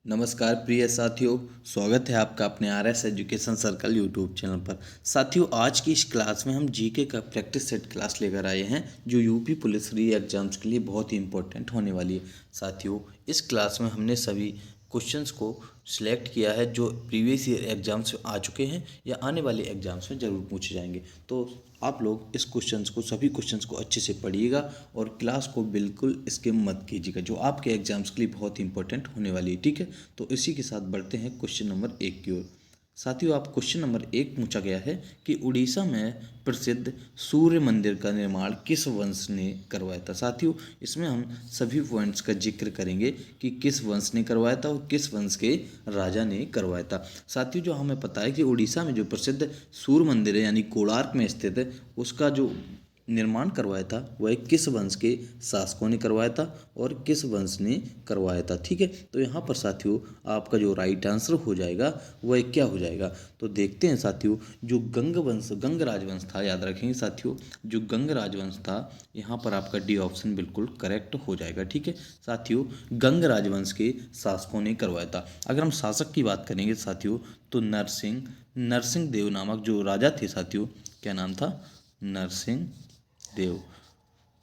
नमस्कार प्रिय साथियों, स्वागत है आपका अपने RS education circle YouTube channel पर। साथियों, आज की इस क्लास में हम जीके का प्रैक्टिस सेट क्लास लेकर आए हैं जो यूपी पुलिस री एग्जाम्स के लिए बहुत ही इंपॉर्टेंट होने वाली है। साथियों, इस क्लास में हमने सभी क्वेश्चंस को सिलेक्ट किया है जो प्रीवियस ईयर एग्जाम्स में आ चुके हैं या आने वाले एग्जाम्स में ज़रूर पूछे जाएंगे। तो आप लोग इस सभी क्वेश्चंस को अच्छे से पढ़िएगा और क्लास को बिल्कुल स्किप मत कीजिएगा, जो आपके एग्जाम्स के लिए बहुत ही इंपॉर्टेंट होने वाली है। ठीक है, तो इसी के साथ बढ़ते हैं क्वेश्चन नंबर 1 की ओर। साथियों, आप क्वेश्चन नंबर 1 पूछा गया है कि उड़ीसा में प्रसिद्ध सूर्य मंदिर का निर्माण किस वंश ने करवाया था। साथियों, इसमें हम सभी पॉइंट्स का जिक्र करेंगे कि किस वंश ने करवाया था और किस वंश के राजा ने करवाया था। साथियों, जो हमें पता है कि उड़ीसा में जो प्रसिद्ध सूर्य मंदिर है यानी कोणार्क में स्थित है, उसका जो निर्माण करवाया था वह किस वंश के शासकों ने करवाया था और किस वंश ने करवाया था। ठीक है, तो यहाँ पर साथियों आपका जो राइट आंसर हो जाएगा वह क्या हो जाएगा, तो देखते हैं साथियों। जो गंग राजवंश था, याद रखेंगे साथियों, जो गंग राजवंश था, यहाँ पर आपका डी ऑप्शन बिल्कुल करेक्ट हो जाएगा। ठीक है साथियों, गंग राजवंश के शासकों ने करवाया था। अगर हम शासक की बात करेंगे साथियों, तो नरसिंह देव नामक जो राजा थे साथियों, क्या नाम था? नरसिंह देव,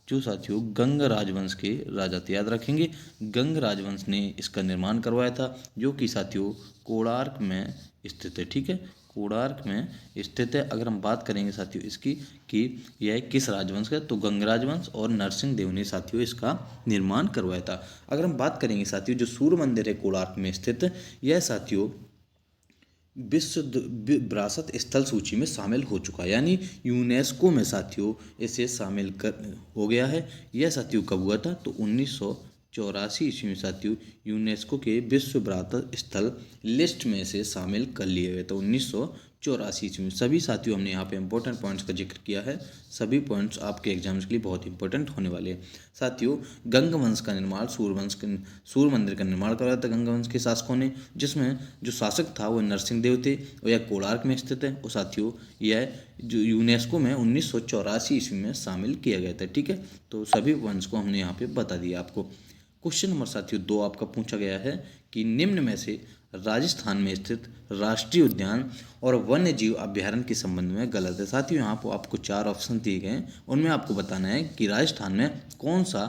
जो साथियों गंग राजवंश के राजा थे। याद रखेंगे, गंग राजवंश ने इसका निर्माण करवाया था, जो कि साथियों कोणार्क में स्थित है। ठीक है, कोणार्क में स्थित है। अगर हम बात करेंगे साथियों इसकी कि यह किस राजवंश का, तो गंग राजवंश और नरसिंह देव ने साथियों इसका निर्माण करवाया था। अगर हम बात करेंगे साथियों, जो सूर्य मंदिर है कोणार्क में स्थित, यह साथियों विश्व विरासत स्थल सूची में शामिल हो चुका है, यानी यूनेस्को में साथियों इसे शामिल कर हो गया है। यह साथियों कब हुआ था? तो 1984 ईस्वी में साथियों यूनेस्को के विश्व विरासत स्थल लिस्ट में से शामिल कर लिए गए। तो 1984 ईस्वी में। सभी साथियों हमने यहाँ पे इंपॉर्टेंट पॉइंट्स का जिक्र किया है। सभी पॉइंट्स आपके एग्जाम्स के लिए बहुत इंपॉर्टेंट होने वाले हैं। साथियों, गंग वंश का निर्माण सूर्य मंदिर का निर्माण करवाया था गंग वंश के शासकों ने, जिसमें जो शासक था वो नरसिंह देव थे और यह कोणार्क में स्थित है। और साथियों यह जो यूनेस्को में 1984 ईस्वी में शामिल किया गया था। ठीक है, तो सभी वंश को हमने यहाँ पे बता दिया आपको। क्वेश्चन नंबर साथियों 2 आपका पूछा गया है कि निम्न में से राजस्थान में स्थित राष्ट्रीय उद्यान और वन्य जीव अभ्यारण्य के संबंध में गलत है। साथियों यहाँ पर आपको 4 ऑप्शन दिए गए हैं, उनमें आपको बताना है कि राजस्थान में कौन सा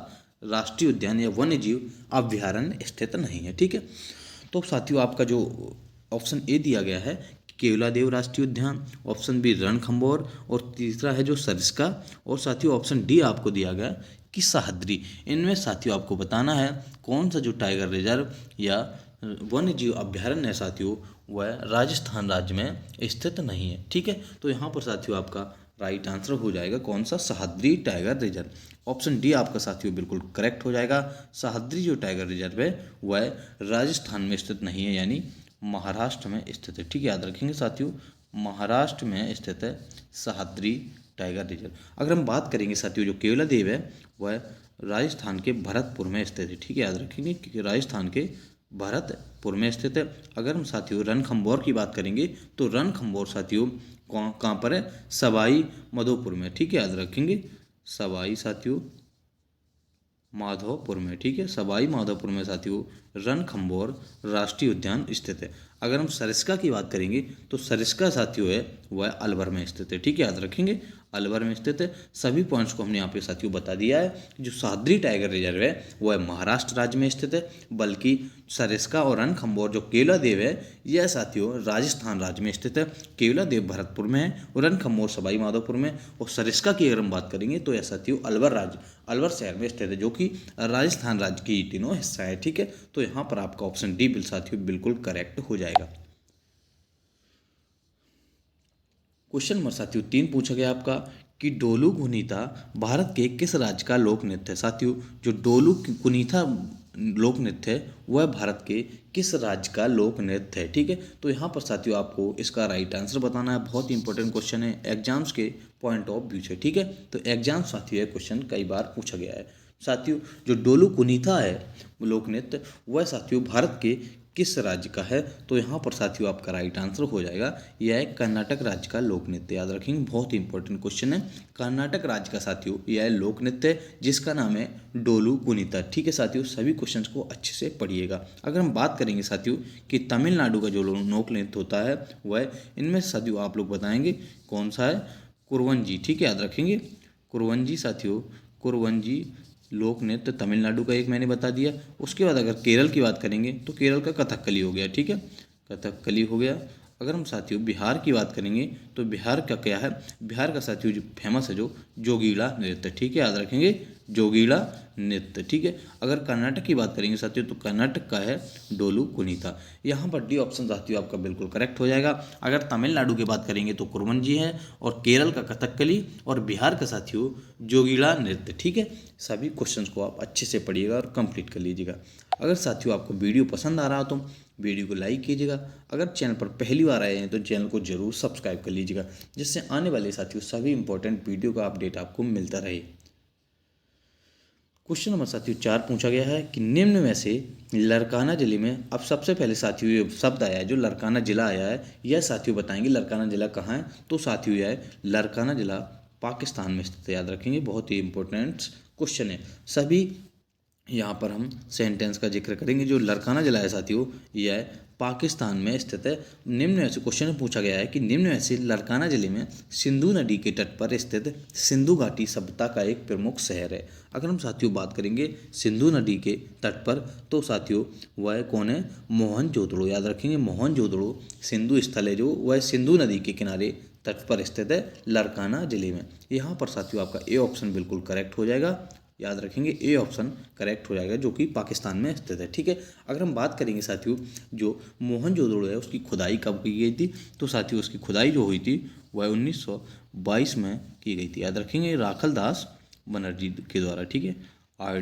राष्ट्रीय उद्यान या वन्य जीव अभ्यारण्य स्थित नहीं है। ठीक है, तो साथियों आपका जो ऑप्शन ए दिया गया है केवलादेव राष्ट्रीय उद्यान, ऑप्शन बी रणथंभौर और तीसरा है जो सरिस्का, और साथियों ऑप्शन डी आपको दिया गया कि सह्याद्री। इनमें साथियों आपको बताना है कौन सा जो टाइगर रिजर्व या वन्य जीव अभ्यारण्य है साथियों वह राजस्थान राज्य में स्थित नहीं है। ठीक है, तो यहाँ पर साथियों आपका राइट आंसर हो जाएगा कौन सा? Sahyadri tiger reserve. Option D आपका साथियों बिल्कुल करेक्ट हो जाएगा। सह्याद्री जो टाइगर रिजर्व है वह राजस्थान में स्थित नहीं है, यानी महाराष्ट्र में स्थित है। ठीक है, याद रखेंगे साथियों, महाराष्ट्र में स्थित है सह्याद्री टाइगर रिजर्व। अगर हम बात करेंगे साथियों जो केवलादेव है वह राजस्थान के भरतपुर में स्थित है। ठीक है, याद रखेंगे कि राजस्थान के भरतपुर में स्थित है। अगर हम साथियों रणथंभौर की बात करेंगे तो रणथंभौर साथियों कहाँ पर है? सवाई माधोपुर में। ठीक है, याद रखेंगे सवाई साथियों माधोपुर में। ठीक है, सवाई माधोपुर में साथियों रणथंभौर राष्ट्रीय उद्यान स्थित है। अगर हम सरिस्का की बात करेंगे तो सरिस्का साथियों है वह अलवर में स्थित है। ठीक है, याद रखेंगे अलवर में स्थित है। सभी पॉइंट्स को हमने यहाँ पे साथियों बता दिया है। जो सह्याद्री टाइगर रिजर्व है वह महाराष्ट्र राज्य में स्थित है, बल्कि सरिस्का और रणथंभौर जो केवलादेव है यह साथियों राजस्थान राज्य में स्थित है। केवलादेव भरतपुर में है और रणथंभौर सवाई माधोपुर में। और सरिस्का की अगर हम बात करेंगे तो यह साथियों अलवर शहर में स्थित है, जो कि राजस्थान राज्य की तीनों हिस्सा है। ठीक है, तो यहाँ पर आपका ऑप्शन डी साथियों बिल्कुल करेक्ट हो जाएगा। क्वेश्चन नंबर साथियों 3 पूछा गया आपका कि डोलू कुनीता भारत के किस राज्य का लोक नृत्य है। साथियों जो डोलू कुनीता लोक नृत्य है वह भारत के किस राज्य का लोक नृत्य है। ठीक है, तो यहाँ पर साथियों आपको इसका राइट आंसर बताना है। बहुत ही इंपॉर्टेंट क्वेश्चन है एग्जाम्स के पॉइंट ऑफ व्यू से। ठीक है, तो एग्जाम साथियों यह क्वेश्चन कई बार पूछा गया है। साथियों जो डोलू कुनीता है लोक नृत्य वह साथियों भारत के किस राज्य का है? तो यहाँ पर साथियों आपका राइट आंसर हो जाएगा, यह है कर्नाटक राज्य का लोक नृत्य। याद रखेंगे, बहुत ही इंपॉर्टेंट क्वेश्चन है। कर्नाटक राज्य का साथियों यह लोक नृत्य है जिसका नाम है डोलू कुनीता। ठीक है साथियों, सभी क्वेश्चंस को अच्छे से पढ़िएगा। अगर हम बात करेंगे साथियों कि तमिलनाडु का जो लोक नृत्य होता है वह इनमें साथियों आप लोग बताएंगे कौन सा है? कुरवंजी। ठीक है, याद रखेंगे कुरवंजी साथियों, कुरवंजी लोक नृत्य तमिलनाडु का एक मैंने बता दिया। उसके बाद अगर केरल की बात करेंगे तो केरल का कथकली हो गया। ठीक है, कथकली हो गया। अगर हम साथियों बिहार की बात करेंगे तो बिहार का क्या है? बिहार का साथियों जो फेमस है जो जोगीला नृत्य। ठीक है, याद रखेंगे जोगीला नृत्य। ठीक है, अगर कर्नाटक की बात करेंगे साथियों तो कर्नाटक का है डोलू कुनीता। यहाँ पर डी ऑप्शन साथियों आपका बिल्कुल करेक्ट हो जाएगा। अगर तमिलनाडु की बात करेंगे तो कुरवंजी है, और केरल का कथकली, और बिहार का साथियों जोगीला नृत्य। ठीक है, सभी क्वेश्चंस को आप अच्छे से पढ़िएगा और कंप्लीट कर लीजिएगा। अगर साथियों आपको वीडियो पसंद आ रहा हो तो वीडियो को लाइक कीजिएगा। अगर चैनल पर पहली बार आए हैं तो चैनल को जरूर सब्सक्राइब कर लीजिएगा, जिससे आने वाले साथियों सभी इंपॉर्टेंट वीडियो का अपडेट आपको मिलता रहे। क्वेश्चन नंबर साथियों 4 पूछा गया है कि निम्न में से लरकाना जिले में, अब सबसे पहले साथियों ये शब्द आया है जो लरकाना जिला आया है, यह साथियों बताएंगे लरकाना जिला कहाँ है? तो साथियों यह है लरकाना जिला पाकिस्तान में स्थित है। याद रखेंगे, बहुत ही इंपॉर्टेंट क्वेश्चन है। सभी यहाँ पर हम सेंटेंस का जिक्र करेंगे। जो लरकाना जिला है साथियों यह पाकिस्तान में स्थित है। निम्न में से क्वेश्चन में पूछा गया है कि निम्न में से लरकाना जिले में सिंधु नदी के तट पर स्थित सिंधु घाटी सभ्यता का एक प्रमुख शहर है। अगर हम साथियों बात करेंगे सिंधु नदी के तट पर तो साथियों वह कौन है? मोहनजोदड़ो। याद रखेंगे मोहनजोदड़ो सिंधु स्थल है जो वह सिंधु नदी के किनारे तट पर स्थित है लरकाना जिले में। यहाँ पर साथियों आपका ए ऑप्शन बिल्कुल करेक्ट हो जाएगा। याद रखेंगे ए ऑप्शन करेक्ट हो जाएगा, जो कि पाकिस्तान में स्थित है। ठीक है, अगर हम बात करेंगे साथियों जो मोहनजोदड़ो है उसकी खुदाई कब की गई थी? तो साथियों उसकी खुदाई जो हुई थी वह 1922 में की गई थी। याद रखेंगे राखल दास बनर्जी के द्वारा। ठीक है, आर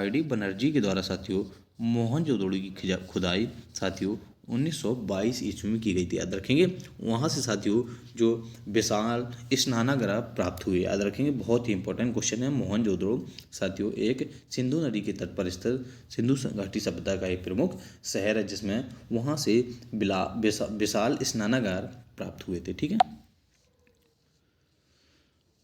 डी बनर्जी के द्वारा साथियों मोहनजोदड़ो की खुदाई साथियों 1922 ईस्वी में की गई थी। याद रखेंगे, वहाँ से साथियों जो विशाल स्नानागार प्राप्त हुए। याद रखेंगे, बहुत ही इंपॉर्टेंट क्वेश्चन है। मोहनजोदड़ो साथियों एक सिंधु नदी के तट पर स्थित सिंधु घाटी सभ्यता का एक प्रमुख शहर है, जिसमें वहाँ से विशाल स्नानागार प्राप्त हुए थे। ठीक है,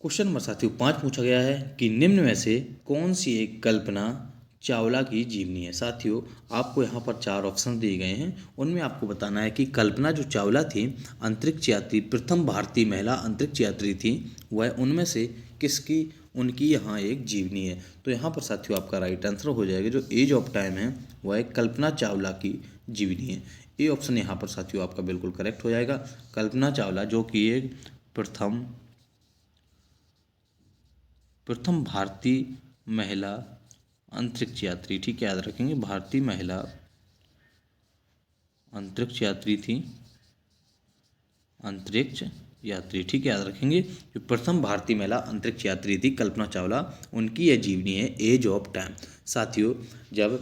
क्वेश्चन नंबर साथियों 5 पूछा गया है कि निम्न में से कौन सी एक कल्पना चावला की जीवनी है? साथियों आपको यहाँ पर 4 ऑप्शन दिए गए हैं, उनमें आपको बताना है कि कल्पना जो चावला थी अंतरिक्ष यात्री, प्रथम भारतीय महिला अंतरिक्ष यात्री थी, वह उनमें से किसकी उनकी यहाँ एक जीवनी है। तो यहाँ पर साथियों आपका राइट आंसर हो जाएगा, जो एज ऑफ टाइम है वह कल्पना चावला की जीवनी है। ए ऑप्शन यहाँ पर साथियों आपका बिल्कुल करेक्ट हो जाएगा। कल्पना चावला जो कि एक प्रथम भारतीय महिला अंतरिक्ष यात्री। ठीक है, याद रखेंगे भारतीय महिला अंतरिक्ष यात्री थी, अंतरिक्ष यात्री। ठीक है, याद रखेंगे जो प्रथम भारतीय महिला अंतरिक्ष यात्री थी कल्पना चावला, उनकी यह जीवनी है एज ऑफ टाइम। साथियों जब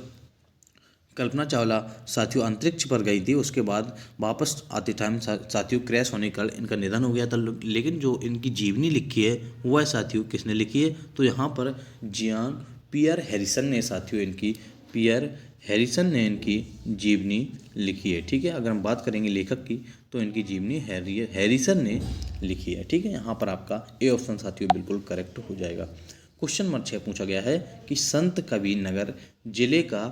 कल्पना चावला साथियों अंतरिक्ष पर गई थी, उसके बाद वापस आते टाइम साथियों क्रैश होने का इनका निधन हो गया था। लेकिन जो इनकी जीवनी लिखी है वह साथियों किसने लिखी है? तो यहाँ पर पियर हैरिसन ने साथियों इनकी जीवनी लिखी है। ठीक है, अगर हम बात करेंगे लेखक की तो इनकी जीवनी हैरिसन ने लिखी है। ठीक है, यहाँ पर आपका ए ऑप्शन साथियों बिल्कुल करेक्ट हो जाएगा। क्वेश्चन नंबर 6 पूछा गया है कि संत कबीर नगर जिले का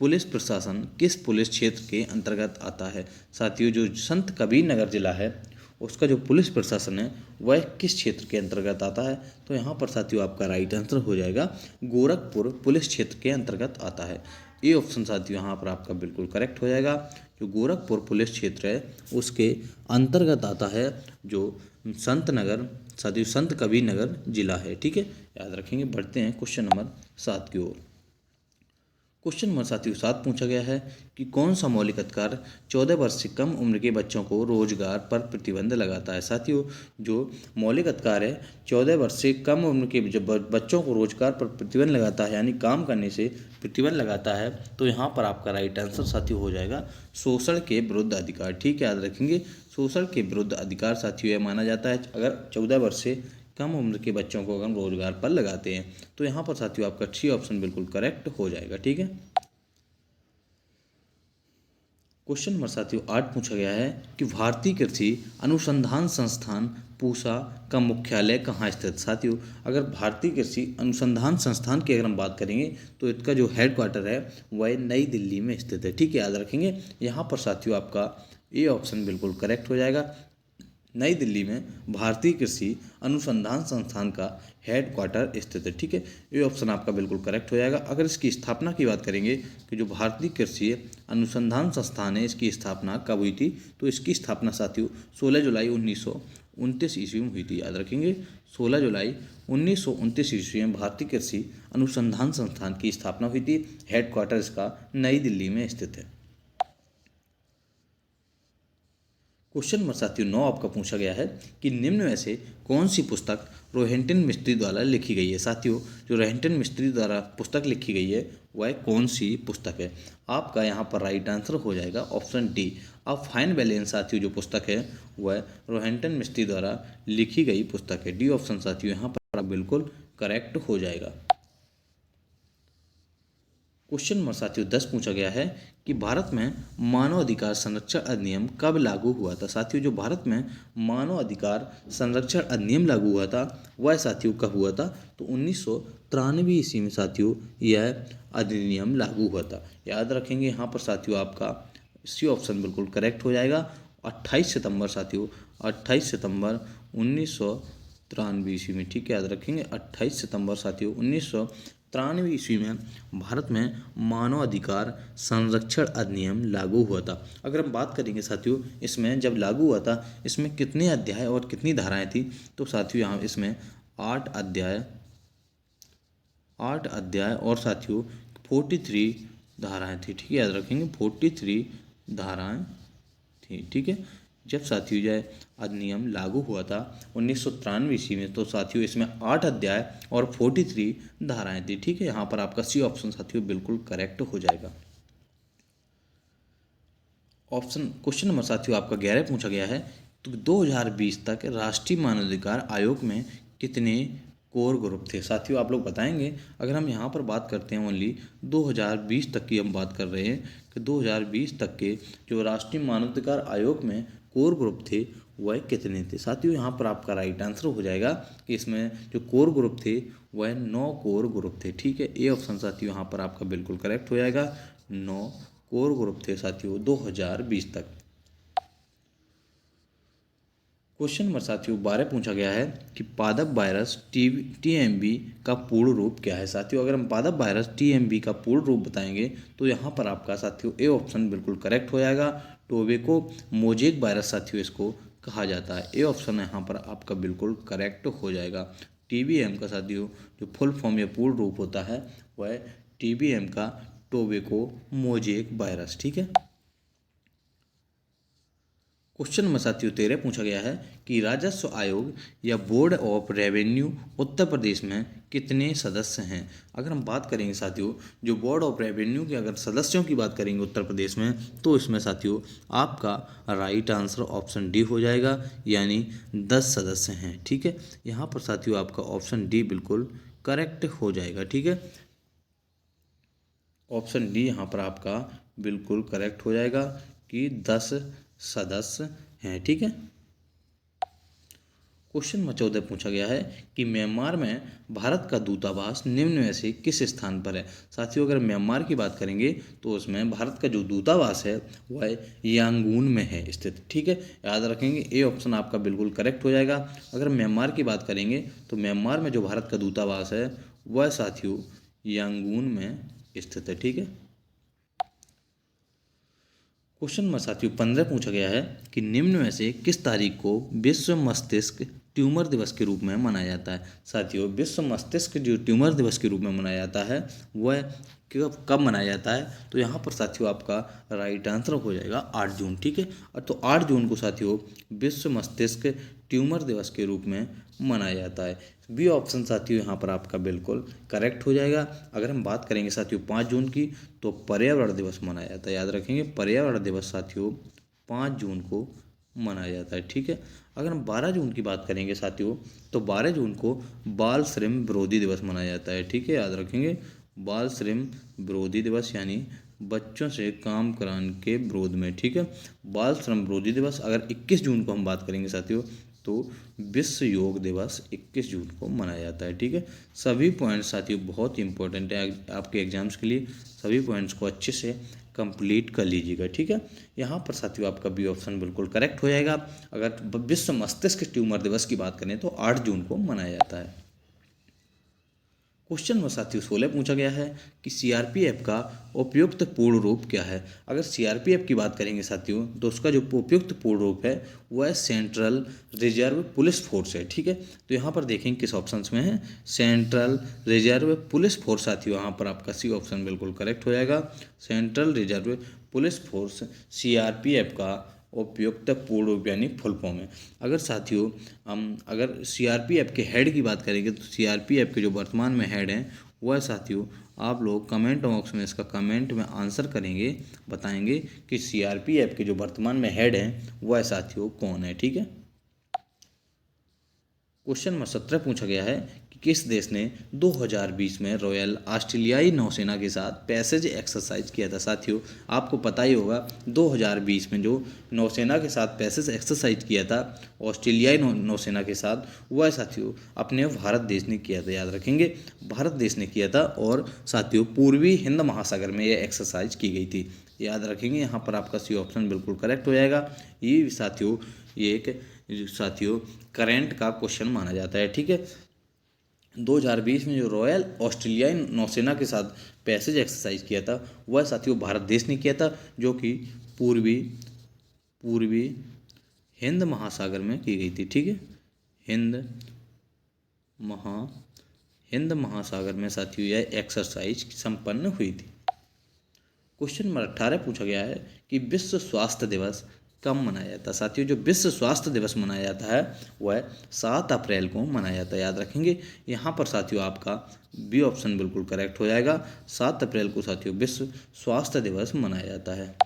पुलिस प्रशासन किस पुलिस क्षेत्र के अंतर्गत आता है? साथियों जो संत कबीर नगर जिला है उसका जो पुलिस प्रशासन है वह किस क्षेत्र के अंतर्गत आता है? तो यहाँ पर साथियों आपका राइट आंसर हो जाएगा गोरखपुर पुलिस क्षेत्र के अंतर्गत आता है। ए ऑप्शन साथियों यहाँ पर आपका बिल्कुल करेक्ट हो जाएगा। जो गोरखपुर पुलिस क्षेत्र है उसके अंतर्गत आता है जो संत कबीर नगर जिला है। ठीक है, याद रखेंगे। बढ़ते हैं क्वेश्चन नंबर 7 की ओर। क्वेश्चन नंबर साथियों 7 पूछा गया है कि कौन सा मौलिक अधिकार 14 वर्ष से कम उम्र के बच्चों को रोजगार पर प्रतिबंध लगाता है? साथियों जो मौलिक अधिकार है 14 वर्ष से कम उम्र के बच्चों को रोजगार पर प्रतिबंध लगाता है, यानी काम करने से प्रतिबंध लगाता है, तो यहाँ पर आपका राइट आंसर साथियों हो जाएगा शोषण के विरुद्ध अधिकार। ठीक है, याद रखेंगे शोषण के विरुद्ध अधिकार साथियों यह माना जाता है अगर 14 वर्ष से कम उम्र के बच्चों को अगर हम रोजगार पर लगाते हैं। तो यहाँ पर साथियों आपका सी ऑप्शन बिल्कुल करेक्ट हो जाएगा। ठीक है। क्वेश्चन नंबर साथियों 8 पूछा गया है कि भारतीय कृषि अनुसंधान संस्थान पूसा का मुख्यालय कहाँ स्थित। साथियों अगर भारतीय कृषि अनुसंधान संस्थान की अगर हम बात करेंगे तो इसका जो हेड क्वार्टर है वह नई दिल्ली में स्थित है। ठीक है, याद रखेंगे। यहाँ पर साथियों आपका ए ऑप्शन बिल्कुल करेक्ट हो जाएगा। नई दिल्ली में भारतीय कृषि अनुसंधान संस्थान का हेड क्वार्टर स्थित है। ठीक है, ये ऑप्शन आपका बिल्कुल करेक्ट हो जाएगा। अगर इसकी स्थापना की बात करेंगे कि जो भारतीय कृषि अनुसंधान संस्थान है इसकी स्थापना कब हुई थी, तो इसकी स्थापना साथियों 16 जुलाई 1929 ईस्वी में हुई थी। याद रखेंगे 16 जुलाई 1929 ईस्वी में भारतीय कृषि अनुसंधान संस्थान की स्थापना हुई थी। हेड क्वार्टर इसका नई दिल्ली में स्थित है। क्वेश्चन नंबर साथियों 9 आपका पूछा गया है कि निम्न में से कौन सी पुस्तक रोहिंटन मिस्त्री द्वारा लिखी गई है। साथियों जो रोहिंटन मिस्त्री द्वारा पुस्तक लिखी गई है वह कौन सी पुस्तक है। आपका यहाँ पर राइट आंसर हो जाएगा option D, a fine balance. साथियों जो पुस्तक है वह रोहिंटन मिस्त्री द्वारा लिखी गई पुस्तक है। डी ऑप्शन साथियों यहाँ पर बिल्कुल करेक्ट हो जाएगा। क्वेश्चन नंबर साथियों 10 पूछा गया है कि भारत में मानव अधिकार संरक्षण अधिनियम कब लागू हुआ था। साथियों जो भारत में मानव अधिकार संरक्षण अधिनियम लागू हुआ था वह साथियों कब हुआ था, तो 1993 ईस्वी में साथियों यह अधिनियम लागू हुआ था। याद रखेंगे यहाँ पर साथियों आपका सी ऑप्शन बिल्कुल करेक्ट हो जाएगा। 28 सितंबर साथियों 28 सितंबर 1993 ईस्वी में। ठीक है, याद रखेंगे 28 सितंबर साथियों 1993 ईस्वी में भारत में मानव अधिकार संरक्षण अधिनियम लागू हुआ था। अगर हम बात करेंगे साथियों इसमें जब लागू हुआ था इसमें कितने अध्याय और कितनी धाराएं थी, तो साथियों यहाँ इसमें 8 अध्याय और साथियों 43 धाराएं थी। ठीक है, याद रखेंगे 43 धाराएं थी। ठीक है, जब साथियों यह अधिनियम लागू हुआ था 1993 ईस्वी में, तो साथियों इसमें 8 अध्याय और 43 धाराएं थी। ठीक है, यहाँ पर आपका सी ऑप्शन साथियों बिल्कुल करेक्ट हो जाएगा। ऑप्शन क्वेश्चन नंबर साथियों आपका 11 पूछा गया है तो 2020 तक राष्ट्रीय मानवाधिकार आयोग में कितने कोर ग्रुप थे। साथियों आप लोग बताएंगे। अगर हम यहाँ पर बात करते हैं ओनली 2020 तक की हम बात कर रहे हैं कि 2020 तक के जो राष्ट्रीय मानवाधिकार आयोग में कोर ग्रुप थे वह कितने थे। साथियों यहाँ पर आपका राइट आंसर हो जाएगा कि इसमें जो कोर ग्रुप थे वह 9 कोर ग्रुप थे। ठीक है, ए ऑप्शन साथियों यहाँ पर आपका बिल्कुल करेक्ट हो जाएगा। 9 कोर ग्रुप थे साथियों 2020 तक। क्वेश्चन नंबर साथियों 12 पूछा गया है कि पादप वायरस टीएमबी का पूर्ण रूप क्या है। साथियों अगर हम पादप वायरस टीएमबी का पूर्ण रूप बताएंगे तो यहाँ पर आपका साथियों ए ऑप्शन बिल्कुल करेक्ट हो जाएगा। टोबैको मोजेक वायरस साथियों इसको कहा जाता है। ए ऑप्शन यहाँ पर आपका बिल्कुल करेक्ट हो जाएगा। टीबीएम का साथियों जो फुल फॉर्म या पूर्ण रूप होता है वह टीबीएम का टोबैको मोजेक वायरस। ठीक है। क्वेश्चन नंबर साथियों 13 पूछा गया है कि राजस्व आयोग या board of revenue Uttar Pradesh में कितने सदस्य हैं। अगर हम बात करेंगे साथियों जो बोर्ड ऑफ रेवेन्यू के अगर सदस्यों की बात करेंगे उत्तर प्रदेश में, तो इसमें साथियों आपका राइट आंसर ऑप्शन डी हो जाएगा, यानी 10 सदस्य हैं। ठीक है, यहाँ पर साथियों आपका ऑप्शन डी बिल्कुल करेक्ट हो जाएगा। ठीक है, ऑप्शन डी यहाँ पर आपका बिल्कुल करेक्ट हो जाएगा कि 10 सदस्य हैं। ठीक है। क्वेश्चन नंबर 14 पूछा गया है कि म्यांमार में भारत का दूतावास निम्न में से किस स्थान पर है। साथियों अगर म्यांमार की बात करेंगे तो उसमें भारत का जो दूतावास है वह यांगून में है स्थित। ठीक है, याद रखेंगे ए ऑप्शन आपका बिल्कुल करेक्ट हो जाएगा। अगर म्यांमार की बात करेंगे तो म्यांमार में जो भारत का दूतावास है वह साथियों यांगून में स्थित है। ठीक है। क्वेश्चन नंबर साथियों 15 पूछा गया है कि निम्न में से किस तारीख को विश्व मस्तिष्क ट्यूमर दिवस के रूप में मनाया जाता है। साथियों विश्व मस्तिष्क जो ट्यूमर दिवस के रूप में मनाया जाता है वह कब मनाया जाता है, तो यहाँ पर साथियों आपका राइट आंसर हो जाएगा 8 जून। ठीक है, और तो 8 जून को साथियों विश्व मस्तिष्क ट्यूमर दिवस के रूप में मनाया जाता है। बी ऑप्शन साथियों यहाँ पर आपका बिल्कुल करेक्ट हो जाएगा। अगर हम बात करेंगे साथियों 5 जून की, तो पर्यावरण दिवस मनाया जाता है। याद रखेंगे पर्यावरण दिवस साथियों 5 जून को मनाया जाता है। ठीक है, अगर हम 12 जून की बात करेंगे साथियों, तो 12 जून को बाल श्रम विरोधी दिवस मनाया जाता है। ठीक है, याद रखेंगे, बाल श्रम विरोधी दिवस यानी बच्चों से काम कराने के विरोध में। ठीक है, बाल श्रम विरोधी दिवस। अगर 21 जून को हम बात करेंगे साथियों, तो विश्व योग दिवस 21 जून को मनाया जाता है। ठीक है, सभी पॉइंट्स साथियों बहुत इंपॉर्टेंट है आपके एग्जाम्स के लिए, सभी पॉइंट्स को अच्छे से कंप्लीट कर लीजिएगा। ठीक है, यहाँ पर साथियों आपका बी ऑप्शन बिल्कुल करेक्ट हो जाएगा। अगर विश्व मस्तिष्क ट्यूमर दिवस की बात करें तो 8 जून को मनाया जाता है। क्वेश्चन में साथियों 16 पूछा गया है कि सीआरपीएफ का उपयुक्त पूर्ण रूप क्या है। अगर सीआरपीएफ की बात करेंगे साथियों, तो उसका जो उपयुक्त पूर्ण रूप है वह सेंट्रल रिजर्व पुलिस फोर्स है। ठीक है, तो यहाँ पर देखेंगे किस ऑप्शंस में है, सेंट्रल रिजर्व पुलिस फोर्स। साथियों यहाँ पर आपका सी ऑप्शन बिल्कुल करेक्ट हो जाएगा, central reserve police force CRPF का उपयुक्त पूर्ण रूप यानी फुल फॉर्म है। अगर साथियों हम अगर सीआरपीएफ के हेड की बात करेंगे, तो सीआरपीएफ के जो वर्तमान में हेड हैं वह साथियों आप लोग कमेंट बॉक्स में इसका कमेंट में आंसर करेंगे, बताएंगे कि सीआरपीएफ के जो वर्तमान में हेड हैं वह साथियों कौन है। ठीक है, क्वेश्चन नंबर 17 पूछा गया है कि किस देश ने 2020 में रॉयल ऑस्ट्रेलियाई नौसेना के साथ पैसेज एक्सरसाइज किया था। साथियों आपको पता ही होगा 2020 में जो नौसेना के साथ पैसेज एक्सरसाइज किया था ऑस्ट्रेलियाई नौसेना के साथ, वह साथियों अपने भारत देश ने किया था। याद रखेंगे, भारत देश ने किया था और साथियों पूर्वी हिंद महासागर में यह एक्सरसाइज की गई थी। याद रखेंगे, यहाँ पर आपका सी ऑप्शन बिल्कुल करेक्ट हो जाएगा। ये साथियों ये एक साथियों करंट का क्वेश्चन माना जाता है। ठीक है, 2020 में जो रॉयल ऑस्ट्रेलियाई नौसेना के साथ पैसेज एक्सरसाइज किया था वह साथियों भारत देश ने किया था, जो कि पूर्वी हिंद महासागर में की गई थी। ठीक है, हिंद महासागर में साथियों यह एक्सरसाइज संपन्न हुई थी। क्वेश्चन नंबर 18 पूछा गया है कि विश्व स्वास्थ्य दिवस कब मनाया जाता है। साथियों जो विश्व स्वास्थ्य दिवस मनाया जाता है वह 7 अप्रैल को मनाया जाता है। याद रखेंगे, यहाँ पर साथियों आपका बी ऑप्शन बिल्कुल करेक्ट हो जाएगा, 7 अप्रैल को साथियों विश्व स्वास्थ्य दिवस मनाया जाता है।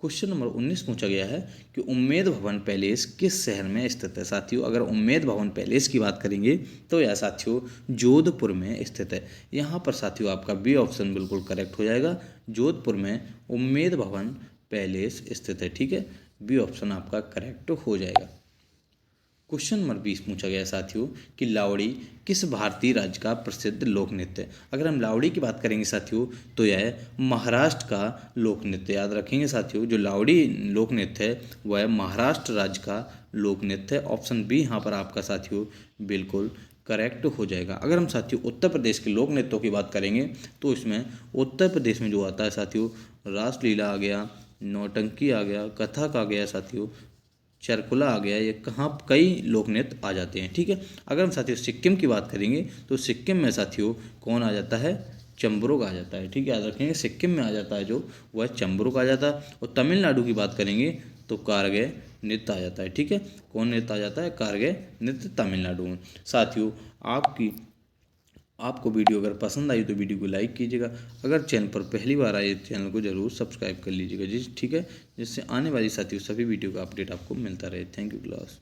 क्वेश्चन नंबर 19 पूछा गया है कि उम्मेद भवन पैलेस किस शहर में स्थित है। साथियों अगर उम्मेद भवन पैलेस की बात करेंगे तो यह साथियों जोधपुर में स्थित है। यहाँ पर साथियों आपका बी ऑप्शन बिल्कुल करेक्ट हो जाएगा, जोधपुर में उम्मेद भवन पैलेस स्थित है। ठीक है, बी ऑप्शन आपका करेक्ट हो जाएगा। क्वेश्चन नंबर 20 पूछा गया साथियों कि लावड़ी किस भारतीय राज्य का प्रसिद्ध लोक नृत्य है। अगर हम लावड़ी की बात करेंगे साथियों तो यह महाराष्ट्र का लोक नृत्य। याद रखेंगे साथियों जो लावड़ी लोक नृत्य है वह महाराष्ट्र राज्य का लोक नृत्य है। ऑप्शन बी यहाँ पर आपका साथियों बिल्कुल करेक्ट हो जाएगा। अगर हम साथियों उत्तर प्रदेश के लोक नृत्यों की बात करेंगे तो इसमें उत्तर प्रदेश में जो आता है साथियों रासलीला आ गया, नौटंकी आ गया, कथक आ गया साथियों, चरकुला आ गया, ये कहाँ कई लोक नृत्य आ जाते हैं। ठीक है, अगर हम साथियों सिक्किम की बात करेंगे तो सिक्किम में साथियों कौन आ जाता है, चंबरुक आ जाता है। ठीक है, याद रखेंगे सिक्किम में आ जाता है जो वह चंबरुक आ जाता है। और तमिलनाडु की बात करेंगे तो कारगे नृत्य आ जाता है। ठीक है, कौन नृत्य आ जाता है, कारगे नृत्य तमिलनाडु में। साथियों आपको वीडियो अगर पसंद आई तो वीडियो को लाइक कीजिएगा, अगर चैनल पर पहली बार आए चैनल को जरूर सब्सक्राइब कर लीजिएगा जी। ठीक है, जिससे आने वाली साथियों सभी वीडियो का अपडेट आपको मिलता रहे। Thank you class.